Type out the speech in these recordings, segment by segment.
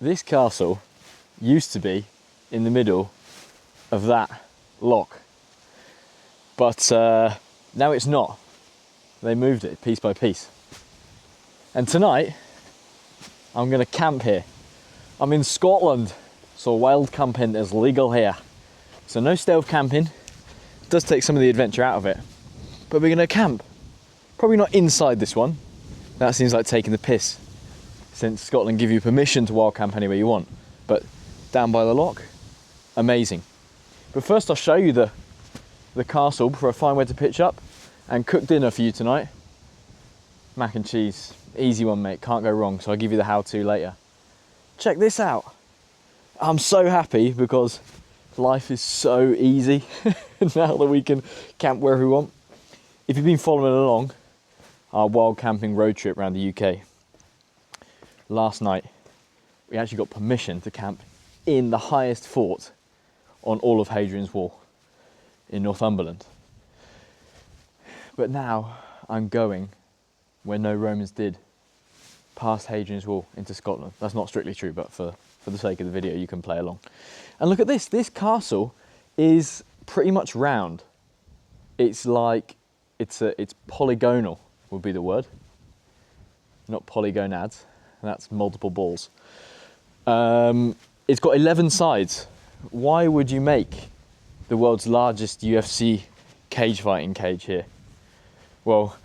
This castle used to be in the middle of that loch, but now it's not. They moved it piece by piece. And tonight, I'm gonna camp here. I'm in Scotland, so wild camping is legal here. So no stealth camping. It does take some of the adventure out of it, but we're gonna camp. Probably not inside this one. That seems like taking the piss, since Scotland give you permission to wild camp anywhere you want. But down by the loch, amazing. But first I'll show you the castle before I find where to pitch up and cook dinner for you tonight. Mac and cheese, easy one mate, can't go wrong, so I'll give you the how-to later. Check this out. I'm so happy because life is so easy now that we can camp wherever we want. If you've been following along our wild camping road trip around the UK, last night we actually got permission to camp in the highest fort on all of Hadrian's Wall in Northumberland. But now I'm going where no Romans did, past Hadrian's Wall into Scotland. That's not strictly true, but for the sake of the video you can play along. And look at this, this castle is pretty much round. It's like, it's polygonal would be the word, not polygonads, that's multiple balls. It's got 11 sides. Why would you make the world's largest UFC cage fighting cage here? Well,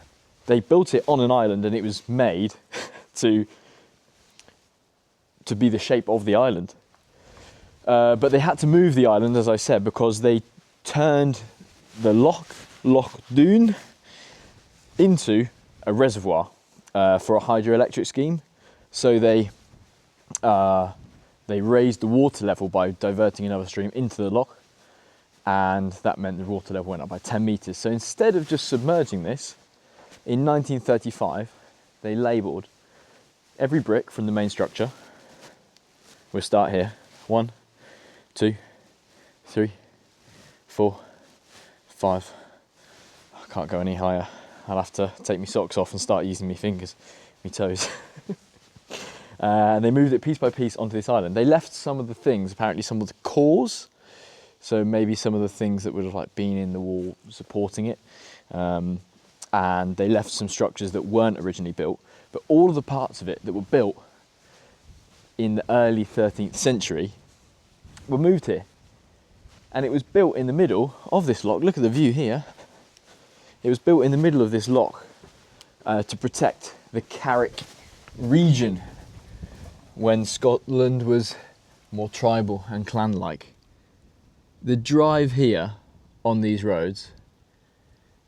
they built it on an island and it was made to be the shape of the island. But they had to move the island, as I said, because they turned the Loch Doon into a reservoir for a hydroelectric scheme. So they raised the water level by diverting another stream into the loch, and that meant the water level went up by 10 meters. So instead of just submerging this, in 1935, they labeled every brick from the main structure. We'll start here. 1, 2, 3, 4, 5. I can't go any higher. I'll have to take my socks off and start using my fingers, my toes. And they moved it piece by piece onto this island. They left some of the things, apparently some of the cores, so maybe some of the things that would have like been in the wall supporting it. And they left some structures that weren't originally built, but all of the parts of it that were built in the early 13th century were moved here. And it was built in the middle of this loch. Look at the view here. It was built in the middle of this loch to protect the Carrick region when Scotland was more tribal and clan-like. The drive here on these roads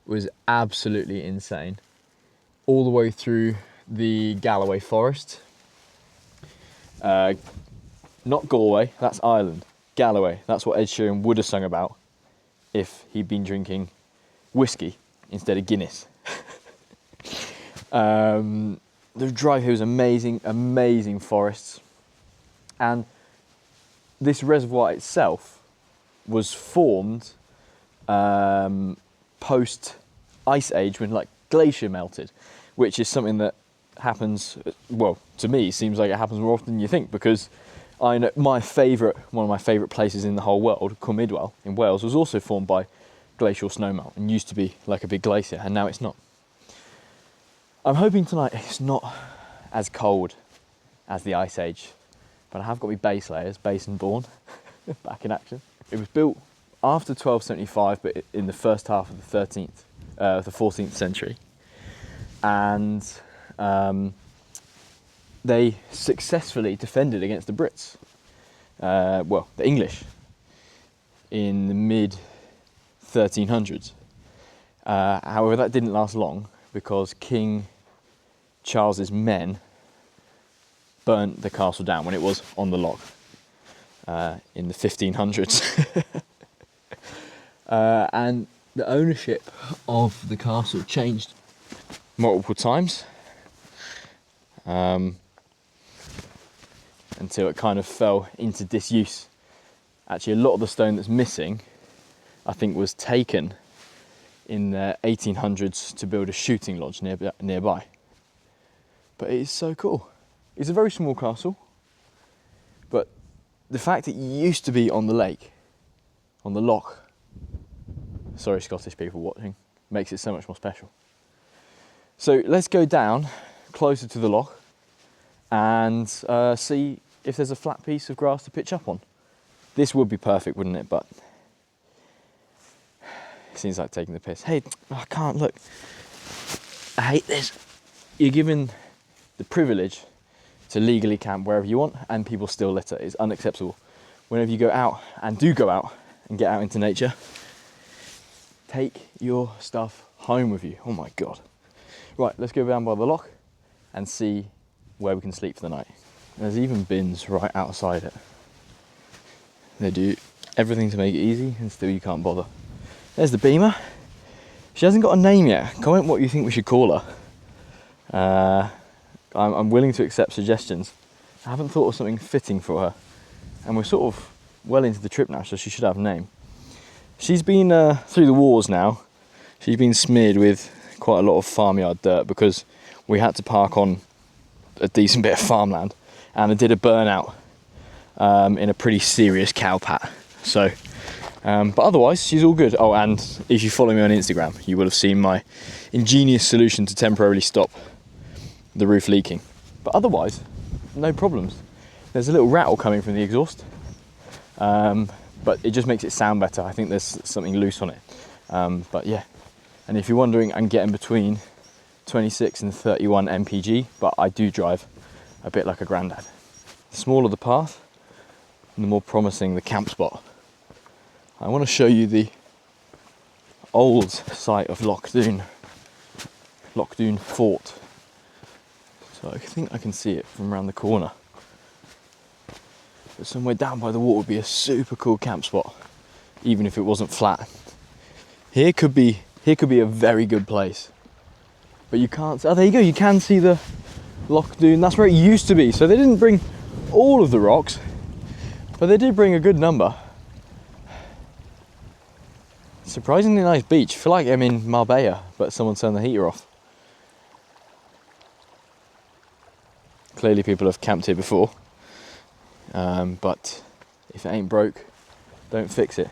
was absolutely insane. All the way through the Galloway forest. Not Galway, that's Ireland. Galloway, that's what Ed Sheeran would have sung about if he'd been drinking whiskey instead of Guinness. The drive here was amazing, amazing forests. And this reservoir itself was formed post Ice Age when like glacier melted, which is something that happens, well, to me it seems like it happens more often than you think, because I know one of my favourite places in the whole world, Cwmidwell in Wales, was also formed by glacial snowmelt and used to be like a big glacier, and now it's not. I'm hoping tonight it's not as cold as the Ice Age, but I have got my base layers, base and born, back in action. It was built after 1275, but in the first half of the 14th century, and they successfully defended against the Brits, well, the English, in the mid 1300s. However, that didn't last long because King Charles's men burnt the castle down when it was on the loch in the 1500s. And the ownership of the castle changed multiple times until it kind of fell into disuse. Actually, a lot of the stone that's missing, I think, was taken in the 1800s to build a shooting lodge nearby. But it is so cool. It's a very small castle. the fact it used to be on the lake, on the loch, sorry Scottish people watching, makes it so much more special. So let's go down closer to the loch and see if there's a flat piece of grass to pitch up on. This would be perfect, wouldn't it? But it seems like taking the piss. Hey, I can't, look. I hate this. You're given the privilege to legally camp wherever you want and people still litter. It's unacceptable. Whenever you go out and do go out and get out into nature, take your stuff home with you. Oh my God. Right, let's go down by the loch and see where we can sleep for the night. There's even bins right outside it. They do everything to make it easy and still you can't bother. There's the Beamer. She hasn't got a name yet. Comment what you think we should call her. I'm willing to accept suggestions. I haven't thought of something fitting for her. And we're sort of well into the trip now, so she should have a name. She's been through the wars now. She's been smeared with quite a lot of farmyard dirt because we had to park on a decent bit of farmland, and I did a burnout in a pretty serious cow pat. So, but otherwise she's all good. Oh, and if you follow me on Instagram, you will have seen my ingenious solution to temporarily stop the roof leaking. But otherwise, no problems. There's a little rattle coming from the exhaust, but it just makes it sound better. I think there's something loose on it. But yeah, and if you're wondering, I'm getting between 26 and 31 mpg, but I do drive a bit like a granddad. The smaller the path, the more promising the camp spot. I want to show you the old site of Loch Doon Fort. So I think I can see it from around the corner. But somewhere down by the water would be a super cool camp spot, even if it wasn't flat. Here could be a very good place. But you can't, oh there you go, you can see the Loch Doon, that's where it used to be. So they didn't bring all of the rocks, but they did bring a good number. Surprisingly nice beach. I feel like I'm in Marbella, but someone turned the heater off. Clearly people have camped here before, but if it ain't broke, don't fix it.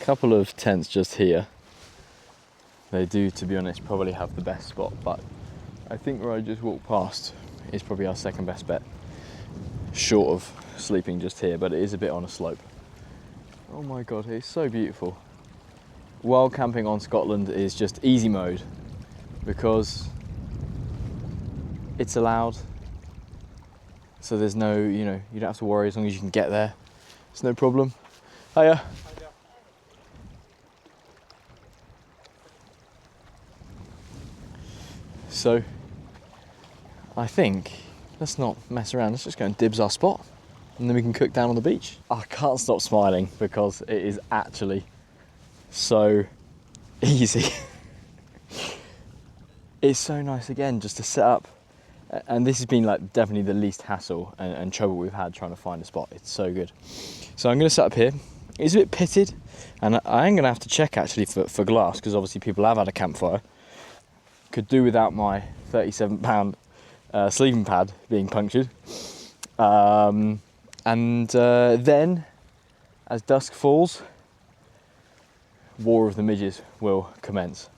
Couple of tents just here. They do, to be honest, probably have the best spot, but I think where I just walked past is probably our second best bet, short of sleeping just here, but it is a bit on a slope. Oh my God, it's so beautiful. Wild camping on Scotland is just easy mode because it's allowed. So there's no, you don't have to worry as long as you can get there. It's no problem. Hiya. So I think let's not mess around. Let's just go and dibs our spot and then we can cook down on the beach. I can't stop smiling because it is actually so easy. It's so nice again just to set up, and this has been like definitely the least hassle and trouble we've had trying to find a spot. It's so good. So I'm going to set up here. It's a bit pitted and I am going to have to check actually for glass because obviously people have had a campfire. Could do without my 37-pound sleeping pad being punctured. And then as dusk falls, War of the Midges will commence.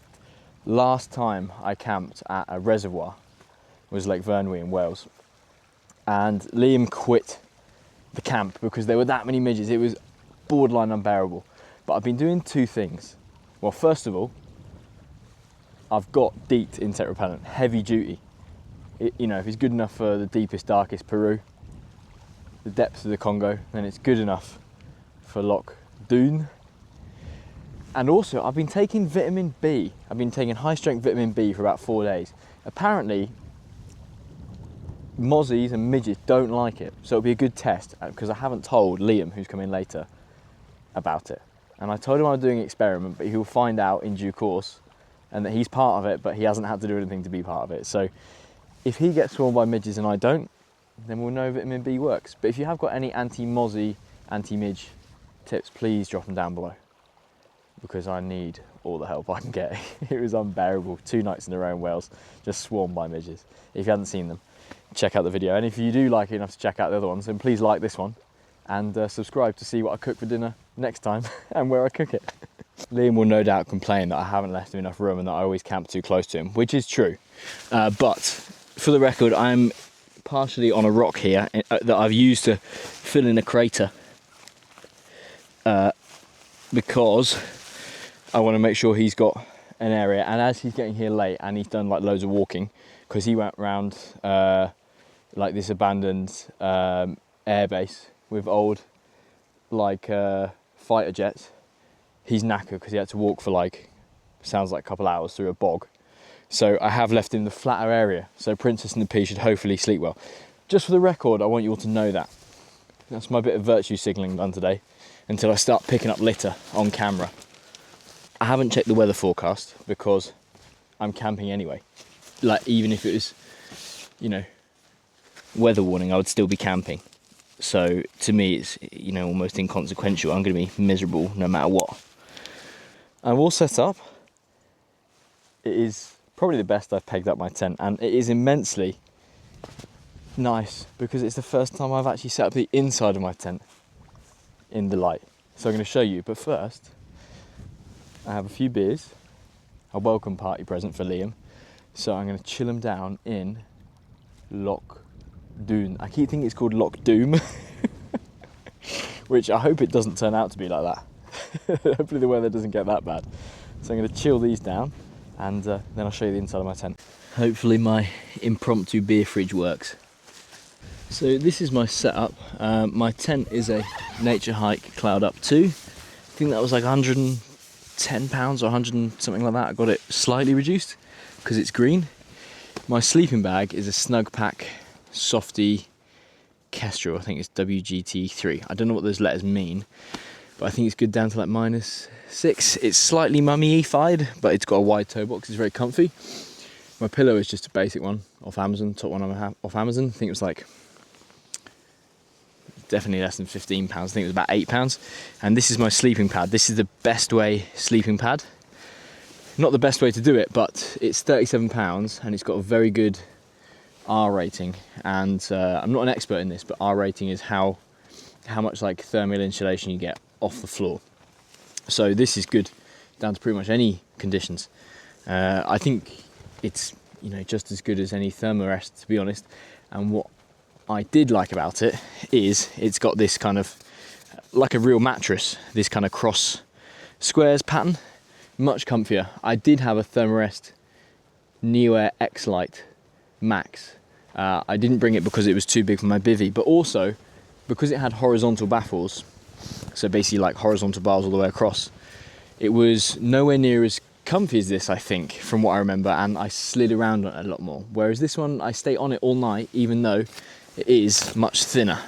Last time I camped at a reservoir was Lake Vyrnwy in Wales, and Liam quit the camp because there were that many midges. It was borderline unbearable. But I've been doing two things. Well, first of all, I've got deep insect repellent, heavy duty. If it's good enough for the deepest, darkest Peru, the depths of the Congo, then it's good enough for Loch Doon. And also, I've been taking vitamin B. I've been taking high-strength vitamin B for about 4 days. Apparently, mozzies and midges don't like it, so it'll be a good test because I haven't told Liam, who's coming later, about it. And I told him I was doing an experiment, but he'll find out in due course, and that he's part of it, but he hasn't had to do anything to be part of it. So if he gets swarmed by midges and I don't, then we'll know vitamin B works. But if you have got any anti-mozzie, anti-midge tips, please drop them down below, because I need all the help I can get. It was unbearable. 2 nights in a row in Wales, just swarmed by midges. If you haven't seen them, check out the video. And if you do like it enough to check out the other ones, then please like this one and subscribe to see what I cook for dinner next time and where I cook it. Liam will no doubt complain that I haven't left him enough room and that I always camp too close to him, which is true. But for the record, I'm partially on a rock here that I've used to fill in a crater because I want to make sure he's got an area. And as he's getting here late and he's done like loads of walking, because he went around like this abandoned air base with old like fighter jets. He's knackered because he had to walk for like, sounds like a couple hours through a bog. So I have left him the flatter area. So Princess and the Pea should hopefully sleep well. Just for the record, I want you all to know that. That's my bit of virtue signalling done today, until I start picking up litter on camera. I haven't checked the weather forecast because I'm camping anyway. Like, even if it was, you know, weather warning, I would still be camping. So to me, it's, you know, almost inconsequential. I'm going to be miserable no matter what. I'm all set up. It is probably the best I've pegged up my tent, and it is immensely nice because it's the first time I've actually set up the inside of my tent in the light. So I'm going to show you, but first I have a few beers, a welcome party present for Liam. So I'm going to chill him down in Loch Doon. I keep thinking it's called Loch Doom, which I hope it doesn't turn out to be like that. Hopefully the weather doesn't get that bad. So I'm going to chill these down, and then I'll show you the inside of my tent. Hopefully my impromptu beer fridge works. So this is my setup. My tent is a Nature Hike Cloud Up 2. I think that was like £110 or 100 and something like that. I got it slightly reduced because it's green. My sleeping bag is a Snug Pack Softy Kestrel. I think it's WGT3. I don't know what those letters mean, but I think it's good down to like -6. It's slightly mummy-ified, but it's got a wide toe box. It's very comfy. My pillow is just a basic one off Amazon, top one off Amazon. I think it was like definitely less than £15. I think it was about £8. And this is my sleeping pad. This is the Best Way sleeping pad. Not the best way to do it, but it's £37 and it's got a very good R rating. And I'm not an expert in this, but R rating is how much like thermal insulation you get off the floor. So this is good down to pretty much any conditions. I think it's, you know, just as good as any Thermarest, to be honest. And what I did like about it is it's got this kind of like a real mattress, this kind of cross squares pattern, much comfier. I did have a Thermarest Neoair X-Lite Max. I didn't bring it because it was too big for my bivvy, but also because it had horizontal baffles, so basically like horizontal bars all the way across. It was nowhere near as comfy as this, I think, from what I remember, and I slid around on it a lot more. Whereas this one, I stay on it all night, even though it is much thinner.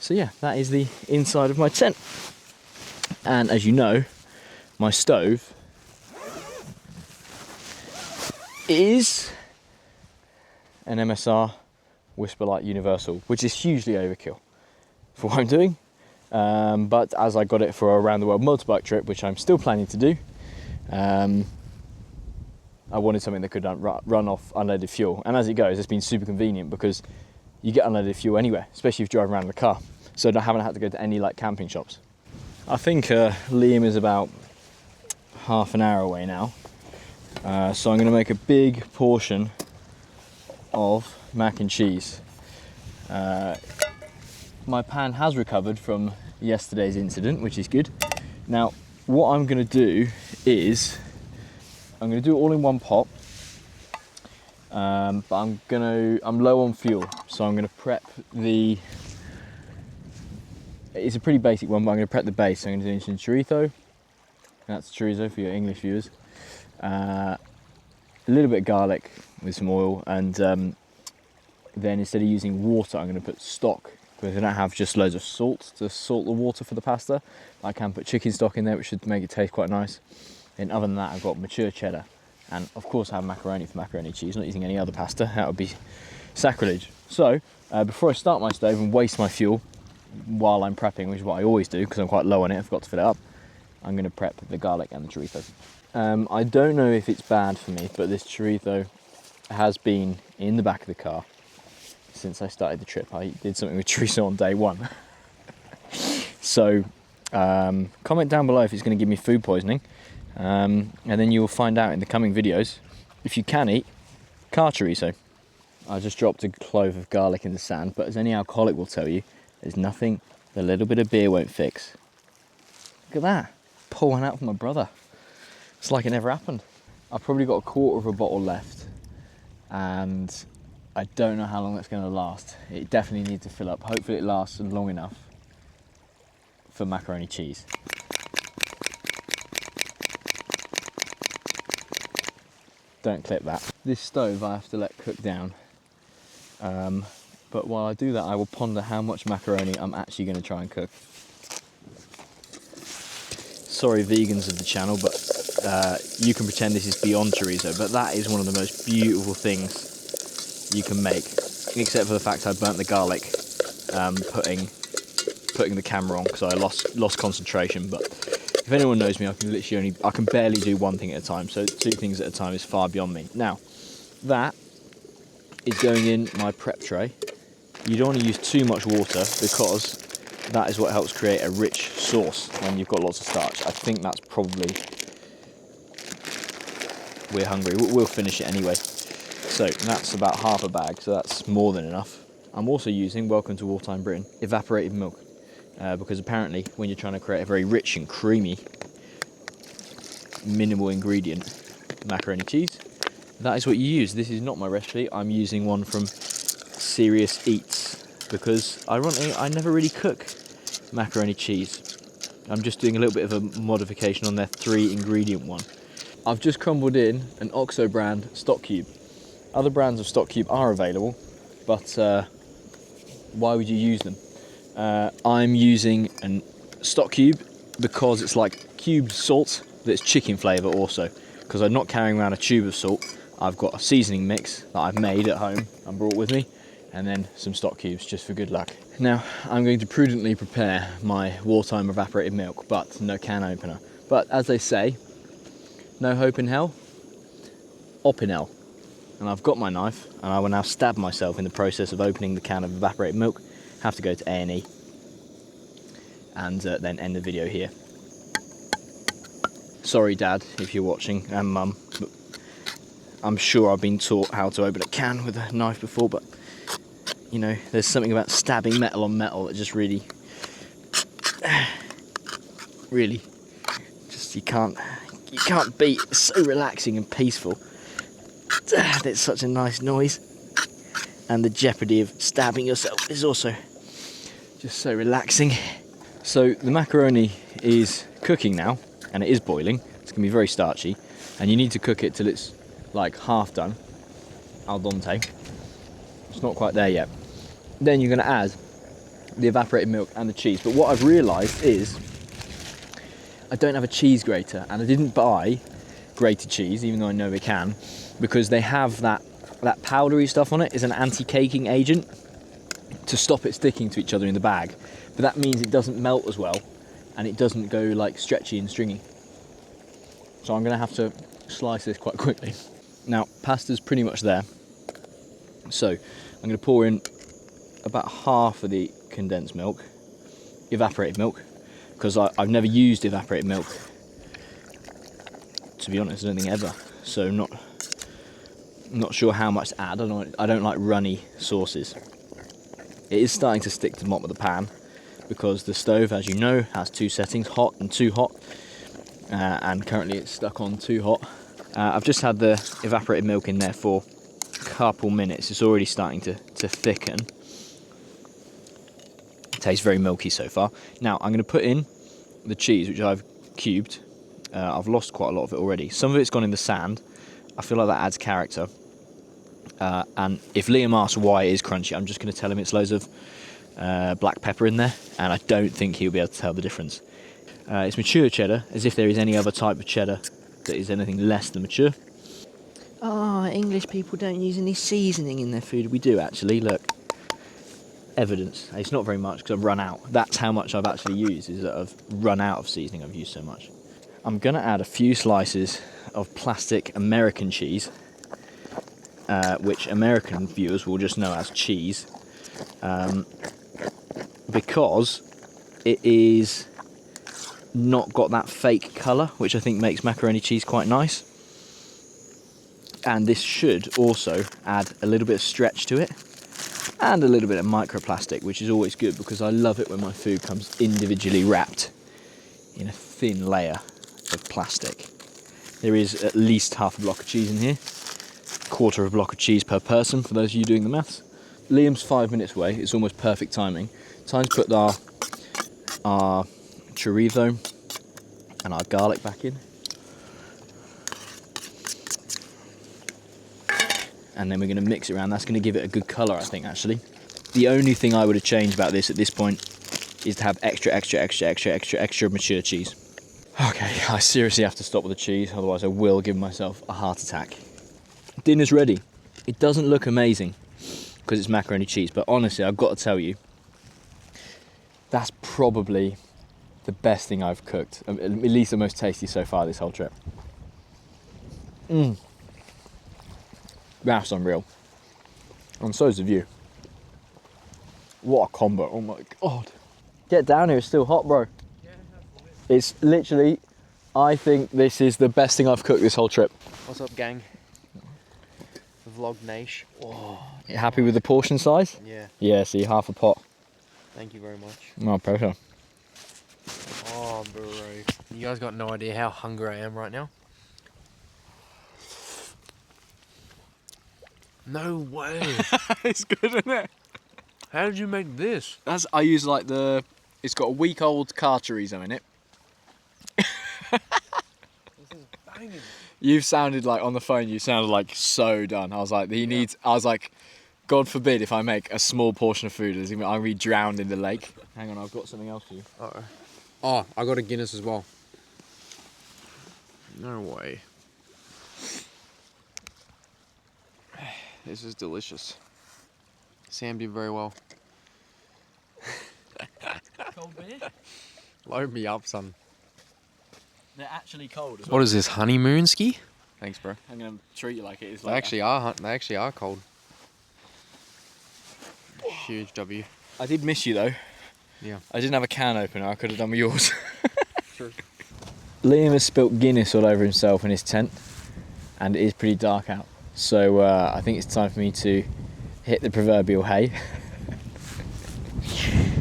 So yeah, that is the inside of my tent. And as you know, my stove is an MSR Whisperlight Universal, which is hugely overkill for what I'm doing. But as I got it for a round the world motorbike trip, which I'm still planning to do, I wanted something that could run off unleaded fuel. And as it goes, it's been super convenient because you get unleaded fuel anywhere, especially if you drive around in the car. So I haven't had to go to any like camping shops. I think Liam is about half an hour away now. So I'm going to make a big portion of mac and cheese. My pan has recovered from yesterday's incident, which is good. Now, what I'm going to do is I'm going to do it all in one pot. But I'm low on fuel, so I'm going to prep the. It's a pretty basic one, but I'm going to prep the base. So I'm going to do some chorizo. That's chorizo for your English viewers. A little bit of garlic with some oil, and then instead of using water, I'm going to put stock, because I don't have just loads of salt to salt the water for the pasta. I can put chicken stock in there, which should make it taste quite nice. And other than that, I've got mature cheddar, and of course I have macaroni for macaroni cheese. Not using any other pasta, that would be sacrilege. So before I start my stove and waste my fuel while I'm prepping, which is what I always do because I'm quite low on it, I forgot to fill it up, I'm going to prep the garlic and the chorizo. I don't know if it's bad for me, but this chorizo has been in the back of the car since I started the trip. I did something with chorizo on day one. So comment down below if it's going to give me food poisoning, and then you will find out in the coming videos if you can eat car chorizo. I just dropped a clove of garlic in the sand, but as any alcoholic will tell you, there's nothing a little bit of beer won't fix. Look at that, pour one out for my brother. It's like it never happened. I've probably got a quarter of a bottle left, and I don't know how long that's going to last. It definitely needs to fill up. Hopefully it lasts long enough for macaroni cheese. Don't clip that. This stove I have to let cook down. But while I do that, I will ponder how much macaroni I'm actually going to try and cook. Sorry, vegans of the channel, but you can pretend this is beyond chorizo, but that is one of the most beautiful things you can make, except for the fact I burnt the garlic putting the camera on because I lost concentration. But if anyone knows me, I can barely do one thing at a time, so 2 things at a time is far beyond me. Now, that is going in my prep tray. You don't want to use too much water because that is what helps create a rich sauce when you've got lots of starch. I think that's probably... We're hungry, we'll finish it anyway. So that's about half a bag, so that's more than enough. I'm also using, welcome to wartime Britain, evaporated milk. Because apparently when you're trying to create a very rich and creamy, minimal ingredient macaroni cheese, that is what you use. This is not my recipe. I'm using one from Serious Eats because ironically I never really cook macaroni cheese. I'm just doing a little bit of a modification on their 3-ingredient one. I've just crumbled in an OXO brand stock cube. Other brands of stock cube are available, but why would you use them? I'm using a stock cube because it's like cubed salt that's chicken flavour also, because I'm not carrying around a tube of salt. I've got a seasoning mix that I've made at home and brought with me, and then some stock cubes just for good luck. Now I'm going to prudently prepare my wartime evaporated milk, but no can opener. But as they say, no hope in hell, op in hell. And I've got my knife, and I will now stab myself in the process of opening the can of evaporated milk. Have to go to A&E and then end the video here. Sorry Dad if you're watching, and Mum, but I'm sure I've been taught how to open a can with a knife before, but you know, there's something about stabbing metal on metal that just really just you can't beat. It's so relaxing and peaceful. It's such a nice noise, and the jeopardy of stabbing yourself is also just so relaxing. So the macaroni is cooking now, and it is boiling. It's gonna be very starchy, and you need to cook it till it's like half done, al dente. It's not quite there yet. Then you're gonna add the evaporated milk and the cheese. But what I've realised is I don't have a cheese grater, and I didn't buy grated cheese, even though I know we can, because they have that powdery stuff on it is an anti-caking agent to stop it sticking to each other in the bag. But that means it doesn't melt as well, and it doesn't go like stretchy and stringy. So I'm gonna have to slice this quite quickly. Now, pasta's pretty much there. So I'm gonna pour in about half of the condensed milk, evaporated milk, because I've never used evaporated milk, to be honest. I don't think ever. So I'm not sure how much to add. I don't like runny sauces. It is starting to stick to the bottom of the pan because the stove, as you know, has 2 settings, hot and too hot, and currently it's stuck on too hot. I've just had the evaporated milk in there for a couple minutes. It's already starting to thicken. It tastes very milky so far. Now I'm going to put in the cheese, which I've cubed. I've lost quite a lot of it already. Some of it's gone in the sand. I feel like that adds character. And if Liam asks why it is crunchy, I'm just going to tell him it's loads of black pepper in there, and I don't think he'll be able to tell the difference. It's mature cheddar, as if there is any other type of cheddar that is anything less than mature. Oh, English people don't use any seasoning in their food. We do actually, look. Evidence. It's not very much because I've run out. That's how much I've actually used, is that I've run out of seasoning. I've used so much. I'm going to add a few slices of plastic American cheese, which American viewers will just know as cheese. because it is not got that fake colour, which I think makes macaroni cheese quite nice. And this should also add a little bit of stretch to it and a little bit of microplastic, which is always good because I love it when my food comes individually wrapped in a thin layer of plastic. There is at least half a block of cheese in here, quarter of a block of cheese per person for those of you doing the maths. Liam's 5 minutes away, it's almost perfect timing. Time to put our chorizo and our garlic back in. And then we're going to mix it around. That's going to give it a good colour, I think, actually. The only thing I would have changed about this at this point is to have extra mature cheese. Okay, I seriously have to stop with the cheese, otherwise I will give myself a heart attack. Dinner's ready. It doesn't look amazing because it's macaroni cheese, but honestly, I've got to tell you, that's probably the best thing I've cooked, at least the most tasty so far this whole trip. That's unreal. And so is the view. What a combo, oh my God. Get down here, it's still hot, bro. It's literally, I think this is the best thing I've cooked this whole trip. What's up, gang? The vlog niche. Oh, you happy with the portion size? Yeah. Yeah, see, half a pot. Thank you very much. No pressure. Oh, bro. You guys got no idea how hungry I am right now. No way. It's good, isn't it? How did you make this? I use like it's got a week old car chorizo in it. This is banging. You've sounded like, on the phone, you sounded like so done. I was like, God forbid if I make a small portion of food, I'm going to be drowned in the lake. Hang on, I've got something else for you. Uh-oh. Oh, I got a Guinness as well. No way. This is delicious. Sam did very well. Cold beer? Load me up, son. They're actually cold as well. What is this, honeymoon ski? Thanks, bro. I'm going to treat you like it is. They actually are cold. Huge W. I did miss you though. Yeah. I didn't have a can opener, I could have done with yours. True. Liam has spilt Guinness all over himself in his tent, and it is pretty dark out. So I think it's time for me to hit the proverbial hay.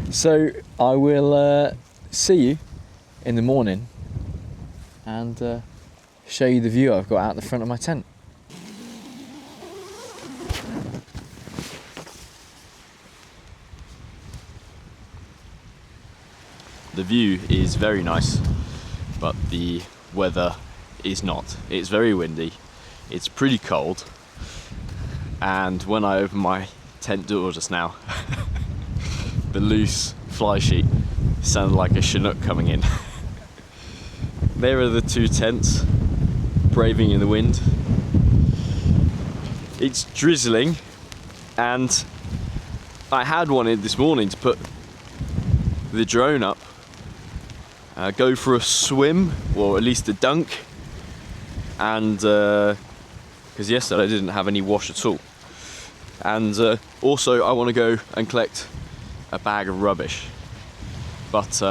So I will see you in the morning and show you the view I've got out the front of my tent. The view is very nice, but the weather is not. It's very windy, it's pretty cold, and when I opened my tent door just now, the loose fly sheet sounded like a Chinook coming in. There are the two tents, braving in the wind. It's drizzling, and I had wanted this morning to put the drone up, go for a swim, or at least a dunk, and because yesterday I didn't have any wash at all. And also I want to go and collect a bag of rubbish, but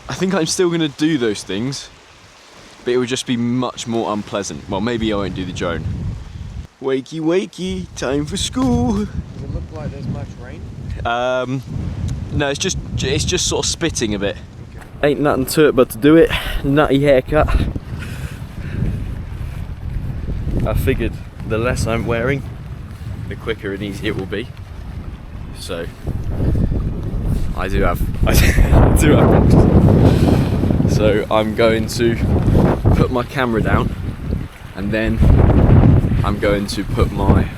I think I'm still going to do those things, but it would just be much more unpleasant. Well, maybe I won't do the drone. Wakey wakey, time for school. Does it look like there's much rain? No, it's just sort of spitting a bit. Okay. Ain't nothing to it but to do it. Nutty haircut. I figured the less I'm wearing, the quicker and easier it will be. So I do have problems. So I'm going to put my camera down, and then I'm going to put my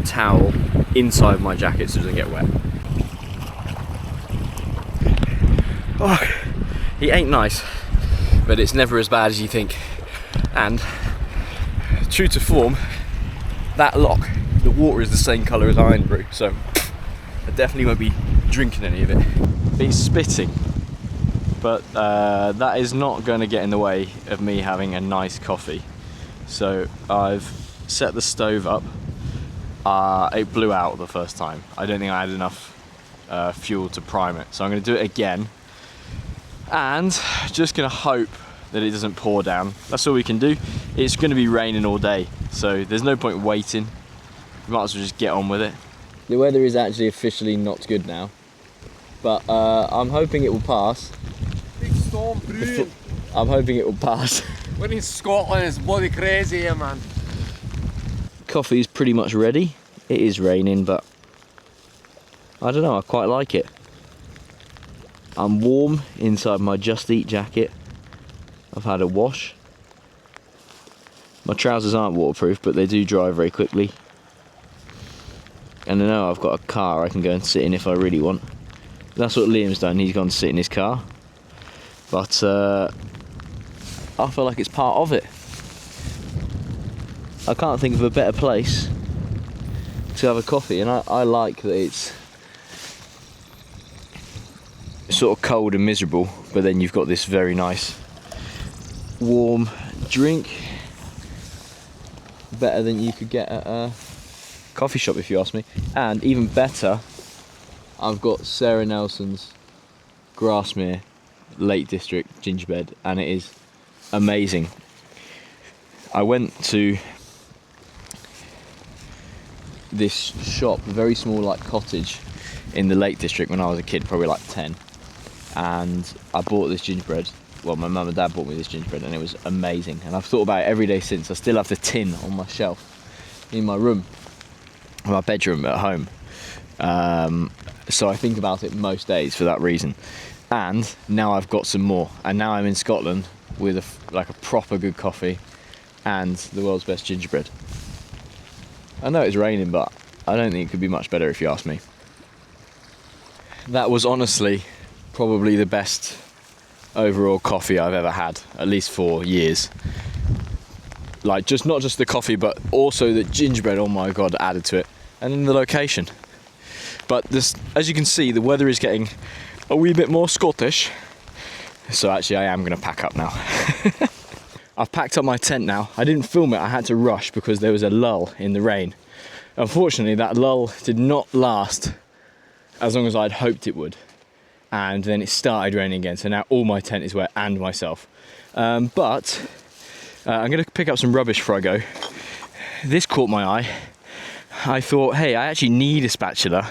towel inside my jacket so it doesn't get wet. Oh, it ain't nice, but it's never as bad as you think. And true to form, that loch, the water is the same colour as iron brew, so I definitely won't be drinking any of it. It's spitting, but that is not going to get in the way of me having a nice coffee. So I've set the stove up, it blew out the first time. I don't think I had enough fuel to prime it, so I'm going to do it again, and just going to hope that it doesn't pour down. That's all we can do. It's going to be raining all day, so there's no point waiting. We might as well just get on with it. The weather is actually officially not good now, but I'm hoping it will pass. Big storm brewing. I'm hoping it will pass. We're in Scotland, it's bloody crazy here, man. Coffee is pretty much ready. It is raining, but I don't know, I quite like it. I'm warm inside my Just Eat jacket. I've had a wash. My trousers aren't waterproof, but they do dry very quickly. And I know I've got a car I can go and sit in if I really want. That's what Liam's done, he's gone to sit in his car. But I feel like it's part of it. I can't think of a better place to have a coffee, and I like that it's sort of cold and miserable, but then you've got this very nice warm drink. Better than you could get at a coffee shop, if you ask me. And even better, I've got Sarah Nelson's Grasmere Lake District gingerbread, and it is amazing. I went to this shop, a very small like cottage in the Lake District when I was a kid, probably like 10, and I bought this gingerbread. Well, my mum and dad bought me this gingerbread, and it was amazing, and I've thought about it every day since. I still have the tin on my shelf in my room, my bedroom at home, so I think about it most days for that reason. And now I've got some more, and now I'm in Scotland with a proper good coffee and the world's best gingerbread. I know it's raining, but I don't think it could be much better if you ask me. That was honestly probably the best overall coffee I've ever had, at least for years. Like, just not just the coffee, but also the gingerbread, oh my god, added to it. And then the location. But this, as you can see, the weather is getting a wee bit more Scottish. So actually I am going to pack up now. I've packed up my tent now. I didn't film it, I had to rush because there was a lull in the rain. Unfortunately, that lull did not last as long as I'd hoped it would. And then it started raining again, so now all my tent is wet and myself. But I'm going to pick up some rubbish before I go. This caught my eye. I thought, hey, I actually need a spatula,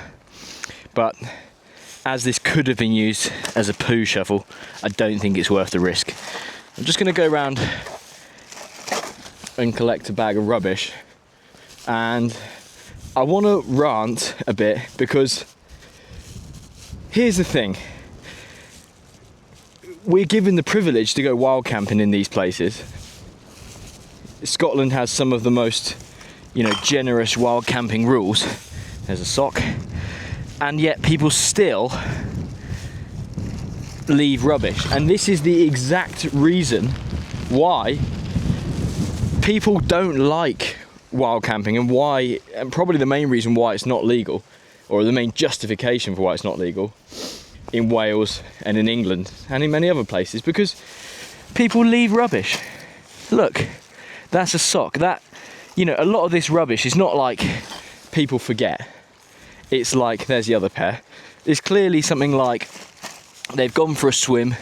but as this could have been used as a poo shovel, I don't think it's worth the risk. I'm just going to go around and collect a bag of rubbish, and I want to rant a bit because here's the thing. We're given the privilege to go wild camping in these places. Scotland has some of the most, generous wild camping rules. There's a sock. And yet people still leave rubbish. And this is the exact reason why people don't like wild camping, and probably the main reason why it's not legal, or the main justification for why it's not legal in Wales and in England and in many other places, because people leave rubbish. Look, that's a sock. That, a lot of this rubbish is not like people forget. It's like, there's the other pair. It's clearly something like they've gone for a swim,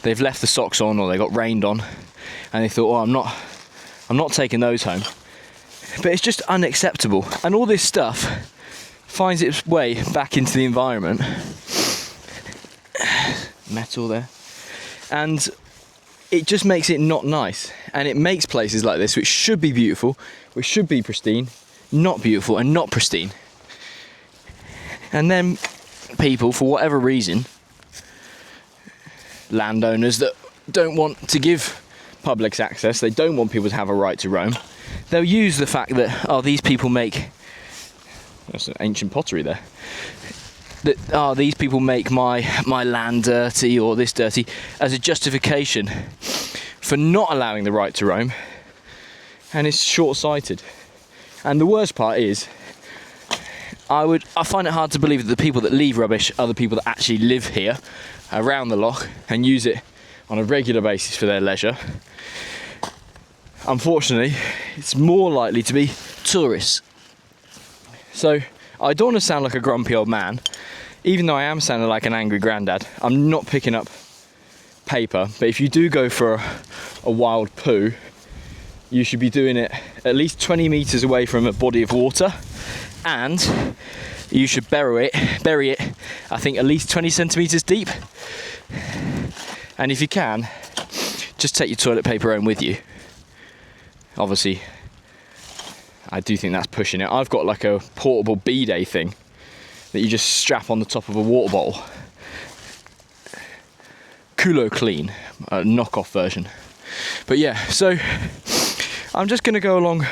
they've left the socks on, or they got rained on, and they thought, I'm not taking those home. But it's just unacceptable. And all this stuff finds its way back into the environment. Metal there. And it just makes it not nice. And it makes places like this, which should be beautiful, which should be pristine, not beautiful and not pristine. And then people, for whatever reason, landowners that don't want to give public access, they don't want people to have a right to roam, they'll use the fact that, these people make, there's some ancient pottery there, that, these people make my land dirty or this dirty, as a justification for not allowing the right to roam. And it's short-sighted. And the worst part is, I find it hard to believe that the people that leave rubbish are the people that actually live here around the loch and use it on a regular basis for their leisure. Unfortunately, it's more likely to be tourists So I don't want to sound like a grumpy old man, even though I am sounding like an angry granddad. I'm not picking up paper, but if you do go for a wild poo, you should be doing it at least 20 meters away from a body of water, and you should bury it, I think at least 20 centimeters deep. And if you can, just take your toilet paper home with you. Obviously, I do think that's pushing it. I've got like a portable bidet thing that you just strap on the top of a water bottle. Culo Clean, a knockoff version. But yeah, so I'm just gonna go along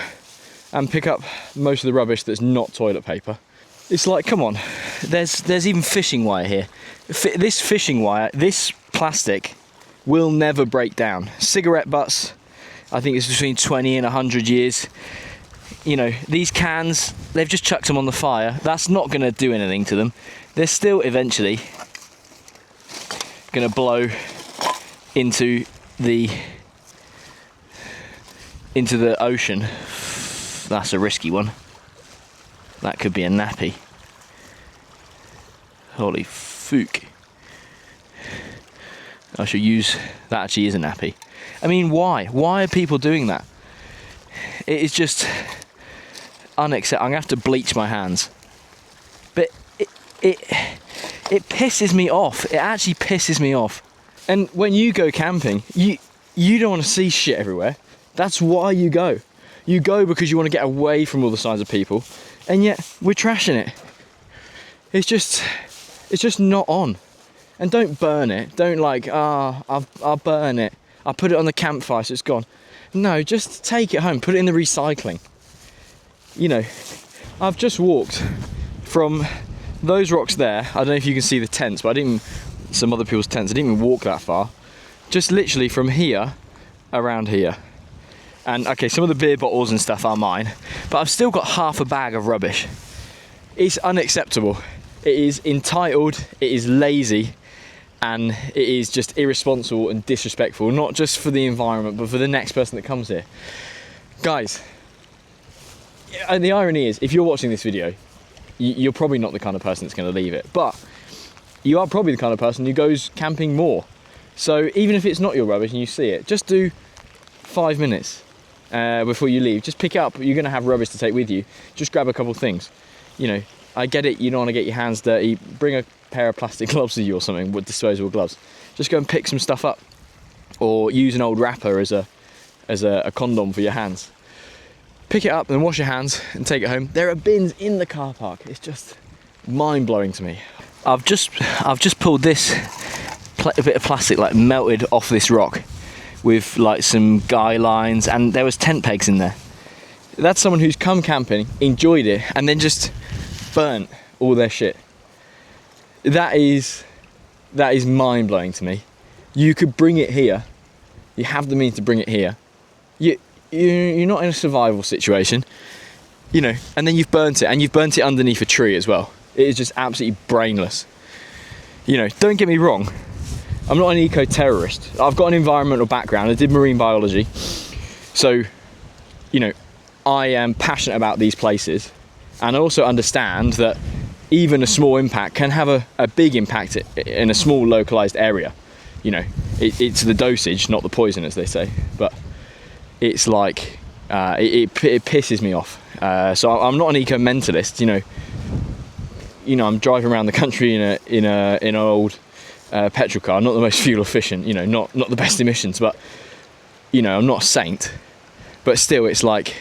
and pick up most of the rubbish that's not toilet paper. It's like, come on, there's even fishing wire here. This fishing wire, this plastic will never break down. Cigarette butts, I think it's between 20 and 100 years. You know, these cans, they've just chucked them on the fire. That's not gonna do anything to them. They're still eventually gonna blow into the ocean. That's a risky one. That could be a nappy. Holy fook. I should use, that actually is a nappy. I mean, why? Why are people doing that? It is just unacceptable. I'm gonna have to bleach my hands. But it pisses me off. It actually pisses me off. And when you go camping, you don't want to see shit everywhere. That's why you go. You go because you want to get away from all the signs of people, and yet we're trashing it. It's just not on. And don't burn it. Don't like, I'll burn it. I'll put it on the campfire so it's gone. No, just take it home. Put it in the recycling. You know, I've just walked from those rocks there. I don't know if you can see the tents, but some other people's tents. I didn't even walk that far. Just literally from here, around here. And okay, some of the beer bottles and stuff are mine, but I've still got half a bag of rubbish. It's unacceptable. It is entitled, it is lazy, and it is just irresponsible and disrespectful, not just for the environment, but for the next person that comes here. Guys, and the irony is, if you're watching this video, you're probably not the kind of person that's going to leave it, but you are probably the kind of person who goes camping more. So even if it's not your rubbish and you see it, just do 5 minutes before you leave. Just pick it up. You're going to have rubbish to take with you. Just grab a couple of things. You know, I get it, you don't want to get your hands dirty. Bring a pair of plastic gloves with you or something, with disposable gloves. Just go and pick some stuff up, or use an old wrapper as a condom for your hands. Pick it up and wash your hands and take it home. There are bins in the car park. It's just mind-blowing to me. I've just pulled this bit of plastic, like melted off this rock, with like some guy lines, and there was tent pegs in there. That's someone who's come camping, enjoyed it, and then just burnt all their shit. That is mind-blowing to me. You could bring it here. You have the means to bring it here. You're not in a survival situation, you know, and then you've burnt it, and you've burnt it underneath a tree as well. It is just absolutely brainless. You know, don't get me wrong, I'm not an eco-terrorist. I've got an environmental background. I did marine biology. So, you know, I am passionate about these places, and I also understand that even a small impact can have a big impact in a small localized area. You know, it's the dosage, not the poison, as they say, but it's like, it pisses me off. So I'm not an eco-mentalist, you know, I'm driving around the country in an old petrol car, not the most fuel efficient, you know, not the best emissions, but, you know, I'm not a saint, but still, it's like,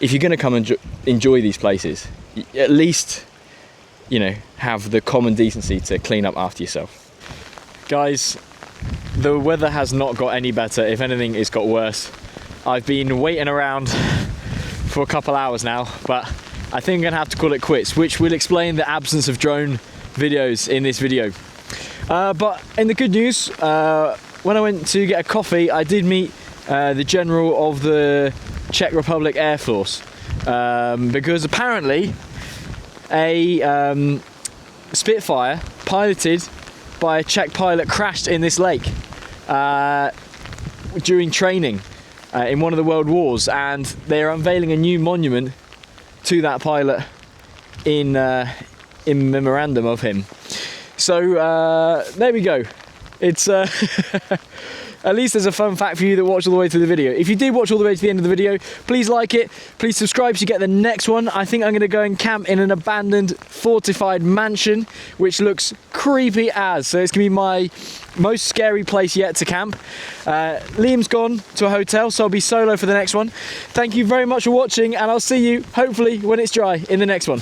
if you're going to come and enjoy these places, at least, you know, have the common decency to clean up after yourself. Guys, the weather has not got any better. If anything, it's got worse. I've been waiting around for a couple hours now, but I think I'm going to have to call it quits, which will explain the absence of drone videos in this video. But in the good news, when I went to get a coffee, I did meet the general of the Czech Republic Air Force, because apparently a Spitfire piloted by a Czech pilot crashed in this lake during training in one of the world wars, and they are unveiling a new monument to that pilot in memorandum of him. So there we go. It's at least there's a fun fact for you that watched all the way through the video. If you did watch all the way to the end of the video, please like it, please subscribe so you get the next one. I think I'm going to go and camp in an abandoned fortified mansion, which looks creepy as. So it's going to be my most scary place yet to camp. Liam's gone to a hotel, so I'll be solo for the next one. Thank you very much for watching, and I'll see you hopefully when it's dry in the next one.